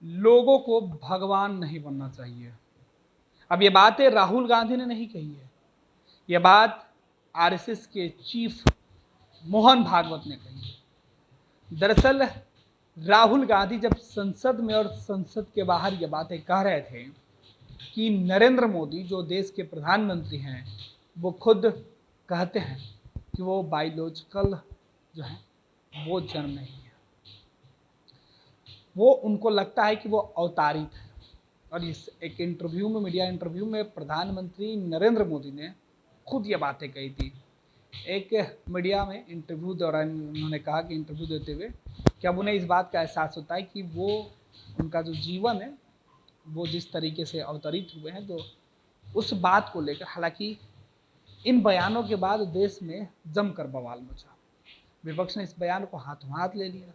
लोगों को भगवान नहीं बनना चाहिए। अब ये बातें राहुल गांधी ने नहीं कही है, ये बात आरएसएस के चीफ मोहन भागवत ने कही है। दरअसल राहुल गांधी जब संसद में और संसद के बाहर ये बातें कह रहे थे कि नरेंद्र मोदी जो देश के प्रधानमंत्री हैं वो खुद कहते हैं कि वो बायोलॉजिकल जो है वो जन्म नहीं है, वो उनको लगता है कि वो अवतारित है। और इस एक इंटरव्यू में, मीडिया इंटरव्यू में प्रधानमंत्री नरेंद्र मोदी ने खुद ये बातें कही थी। एक मीडिया में इंटरव्यू दौरान उन्होंने कहा कि इंटरव्यू देते हुए कि अब उन्हें इस बात का एहसास होता है कि वो उनका जो जीवन है वो जिस तरीके से अवतरित हुए हैं, तो उस बात को लेकर, हालांकि इन बयानों के बाद देश में जमकर बवाल मचा, विपक्ष ने इस बयान को हाथों हाथ ले लिया।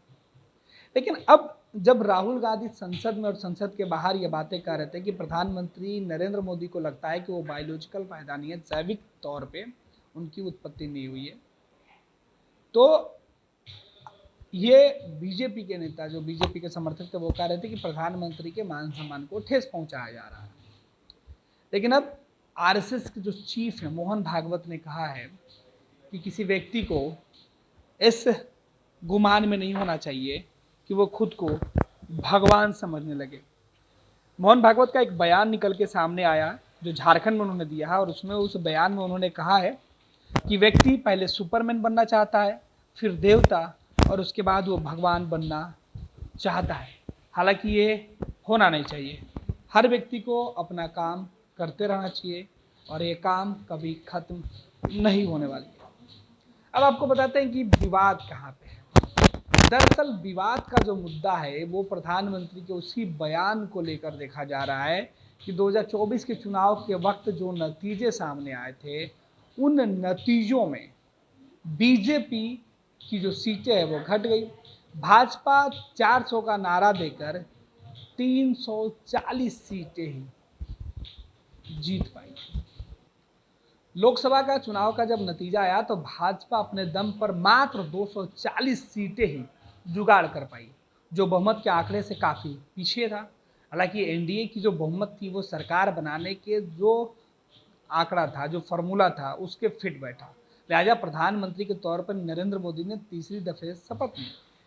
लेकिन अब जब राहुल गांधी संसद में और संसद के बाहर ये बातें कह रहे थे कि प्रधानमंत्री नरेंद्र मोदी को लगता है कि वो बायोलॉजिकल पैदा नहीं है, जैविक तौर पे उनकी उत्पत्ति नहीं हुई है, तो ये बीजेपी के नेता, जो बीजेपी के समर्थक थे, वो कह रहे थे कि प्रधानमंत्री के मान सम्मान को ठेस पहुंचाया जा रहा है। लेकिन अब आरएसएस के जो चीफ है मोहन भागवत ने कहा है कि किसी व्यक्ति को इस गुमान में नहीं होना चाहिए कि वो खुद को भगवान समझने लगे। मोहन भागवत का एक बयान निकल के सामने आया जो झारखंड में उन्होंने दिया है, और उसमें उस बयान में उन्होंने कहा है कि व्यक्ति पहले सुपरमैन बनना चाहता है, फिर देवता, और उसके बाद वो भगवान बनना चाहता है। हालांकि ये होना नहीं चाहिए। हर व्यक्ति को अपना काम करते रहना चाहिए और ये काम कभी खत्म नहीं होने वाली है। अब आपको बताते हैं कि विवाद कहाँ पे है। दरअसल विवाद का जो मुद्दा है वो प्रधानमंत्री के उसी बयान को लेकर देखा जा रहा है कि 2024 के चुनाव के वक्त जो नतीजे सामने आए थे, उन नतीजों में बीजेपी की जो सीटें हैं वो घट गई। भाजपा 400 का नारा देकर 340 सीटें ही जीत पाई। लोकसभा का चुनाव का जब नतीजा आया तो भाजपा अपने दम पर मात्र 240 सीटें ही जुगाड़ कर पाई, जो बहुमत के आंकड़े से काफ़ी पीछे था। हालांकि एनडीए की जो बहुमत थी वो सरकार बनाने के जो आंकड़ा था, जो फॉर्मूला था, उसके फिट बैठा। लिहाजा प्रधानमंत्री के तौर पर नरेंद्र मोदी ने तीसरी दफे शपथ ली,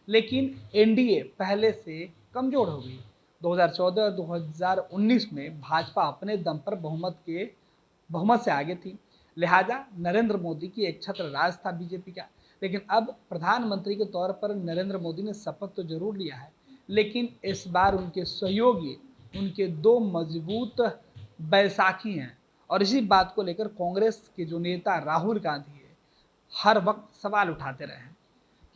लेकिन एनडीए पहले से कमजोर हो गई। 2014 और 2019 में भाजपा अपने दम पर बहुमत से आगे थी। लिहाजा नरेंद्र मोदी की एक छत्र राज था बीजेपी का। लेकिन अब प्रधानमंत्री के तौर पर नरेंद्र मोदी ने शपथ तो जरूर लिया है, लेकिन इस बार उनके सहयोगी, उनके दो मजबूत बैसाखी हैं। और इसी बात को लेकर कांग्रेस के जो नेता राहुल गांधी है, हर वक्त सवाल उठाते रहे हैं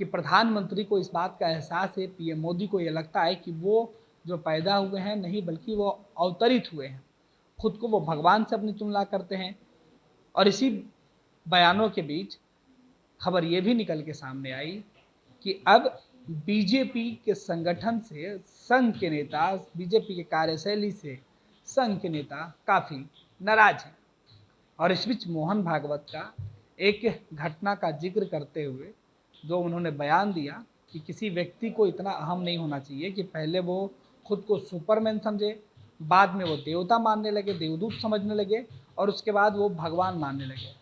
कि प्रधानमंत्री को इस बात का एहसास है, पीएम मोदी को ये लगता है कि वो जो पैदा हुए हैं नहीं बल्कि वो अवतरित हुए हैं, खुद को वो भगवान से अपनी तुलना करते हैं। और इसी बयानों के बीच खबर ये भी निकल के सामने आई कि अब बीजेपी के संगठन से संघ के नेता, बीजेपी के कार्यशैली से संघ के नेता काफ़ी नाराज हैं। और इस बीच मोहन भागवत का एक घटना का जिक्र करते हुए जो उन्होंने बयान दिया कि किसी व्यक्ति को इतना अहम नहीं होना चाहिए कि पहले वो खुद को सुपरमैन समझे, बाद में वो देवता मानने लगे, देवदूत समझने लगे, और उसके बाद वो भगवान मानने लगे।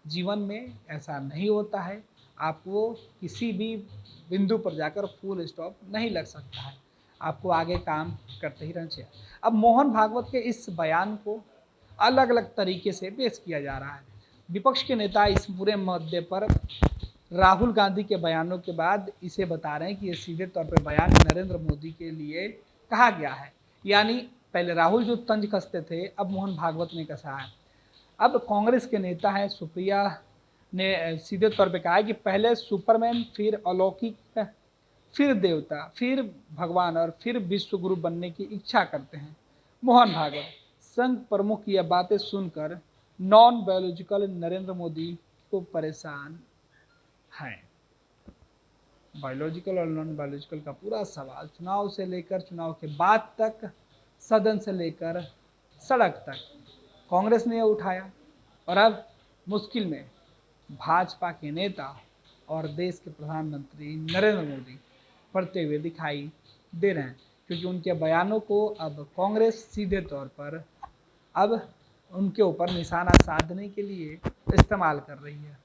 जीवन में ऐसा नहीं होता है। आपको किसी भी बिंदु पर जाकर फुल स्टॉप नहीं लग सकता है, आपको आगे काम करते ही रहना चाहिए। अब मोहन भागवत के इस बयान को अलग अलग तरीके से पेश किया जा रहा है। विपक्ष के नेता इस पूरे मुद्दे पर राहुल गांधी के बयानों के बाद इसे बता रहे हैं कि ये सीधे तौर पर बयान नरेंद्र मोदी के लिए कहा गया है। यानी पहले राहुल जो तंज कसते थे, अब मोहन भागवत ने कसा है। अब कांग्रेस के नेता हैं सुप्रिया ने सीधे तौर पे कहा है कि पहले सुपरमैन, फिर अलौकिक, फिर देवता, फिर भगवान और फिर विश्व गुरु बनने की इच्छा करते हैं मोहन भागवत। संघ प्रमुख की यह बातें सुनकर नॉन बायोलॉजिकल नरेंद्र मोदी को परेशान हैं। बायोलॉजिकल और नॉन बायोलॉजिकल का पूरा सवाल चुनाव से लेकर चुनाव के बाद तक, सदन से लेकर सड़क तक कांग्रेस ने उठाया, और अब मुश्किल में भाजपा के नेता और देश के प्रधानमंत्री नरेंद्र मोदी पड़ते हुए दिखाई दे रहे हैं। क्योंकि उनके बयानों को अब कांग्रेस सीधे तौर पर अब उनके ऊपर निशाना साधने के लिए इस्तेमाल कर रही है।